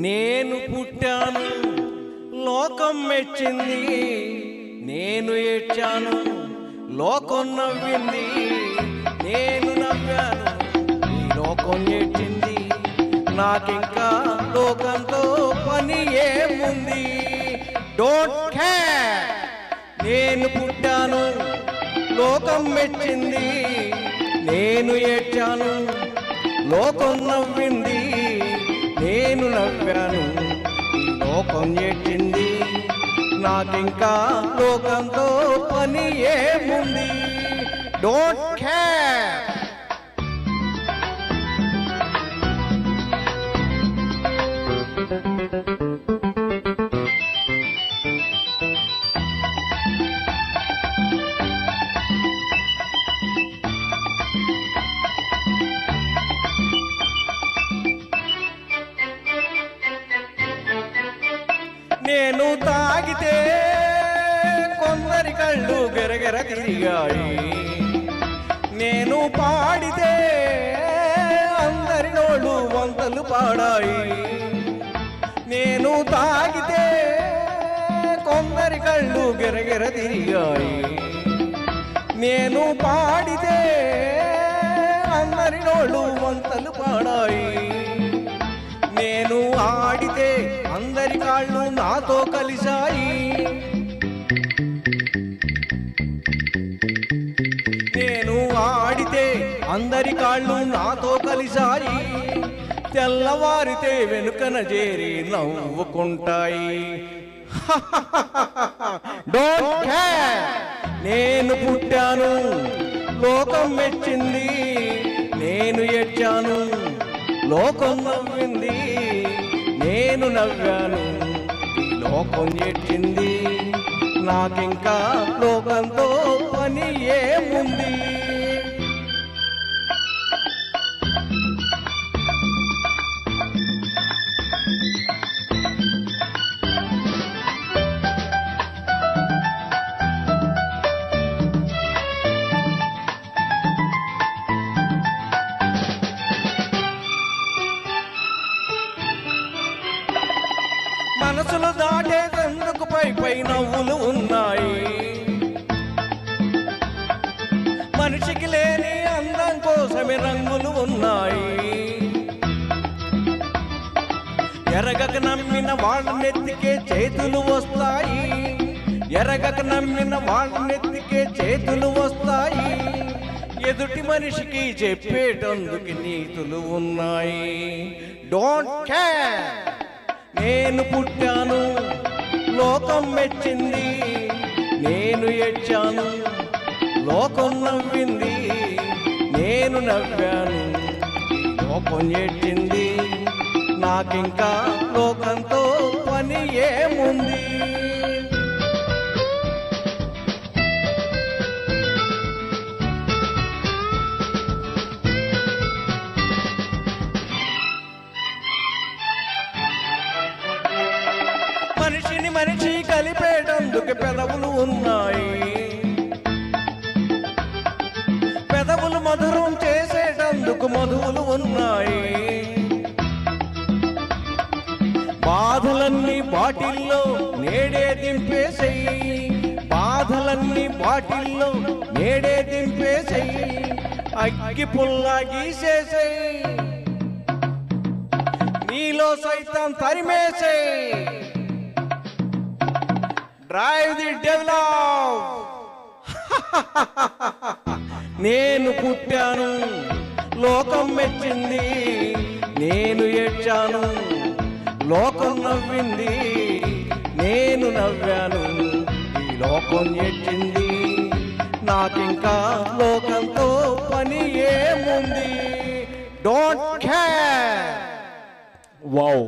నేను పుట్టాను లోకం మెచ్చింది, నేను ఏడ్చాను లోకం నవ్వింది, నేను నవ్వాను ఈ లోకం ఏడ్చింది. నాకింకా లోకంతో పని ఏముంది? Don't care. నేను పుట్టాను లోకం మెచ్చింది, నేను ఏడ్చాను లోకం నవ్వింది, నేను నవ్వాను ఈ లోకం ఏడ్చింది. నాకింకా లోకంతో పని ఏముంది? Don't care. నేను తాగితే కొందరి కళ్ళు గెరగెర తిరిగాయి, నేను పాడితే అందరి నోళ్ళు వంతలు పాడాయి. నేను తాగితే కొందరి కళ్ళు గెరగెర తిరిగాయి, నేను పాడితే అందరి నోళ్ళు వంతలు పాడాయి. నేను ఆడితే అందరి కాళ్ళు నాతో కలిశాయి, నేను ఆడితే అందరి కాళ్ళు నాతో కలిశాయి. తెల్లవారితే వెనుకన చేరి నవ్వుకుంటాయి. Don't care. నేను పుట్టాను లోకం మెచ్చింది, నేను ఏడ్చాను లోకం నవ్వింది, నేను నవ్వాను ఈ లోకం ఏడ్చింది. నాకింకా లోకంతో పని ఏముంది? మనసులు దాటేందుకు పై పై నవ్వులు ఉన్నాయి, మనిషికి లేని అందం కోసమే రంగులు ఉన్నాయి. ఎరగక నమ్మిన వాళ్ళనెత్తికే చేతులు వస్తాయి, ఎరగక నమ్మిన వాళ్ళనెత్తికే చేతులు వస్తాయి. ఎదుటి మనిషికి చెప్పేటందుకు నీతులు ఉన్నాయి. Don't care. నేను పుట్టాను లోకం మెచ్చింది, నేను ఏడ్చాను లోకం నవ్వింది, నేను నవ్వాను ఈ లోకం ఏడ్చింది. నాకింకా లోకంతో పని ఏముంది? మనిషిని మనిషి కలిపేటందుకు పెదవులు ఉన్నాయి, పెదవులు మధురం చేసేటందుకు మధువులు ఉన్నాయి. బాధలన్నీ బాటిల్లో నేడే దింపేసేయి, బాధలన్నీ బాటిల్లో నేడే దింపేసేయి. అగ్గి పుల్లా గీసేసేయి, నీలో సైతం తరిమేసేయి. Drive the devil out. నేను పుట్టాను లోకం మెచ్చింది, నేను ఏడ్చాను లోకం నవ్వింది, నేను నవ్వాను ఈ లోకం ఏడ్చింది. నాకింకా లోకంతో పని ఏముంది? Don't care. వావ్.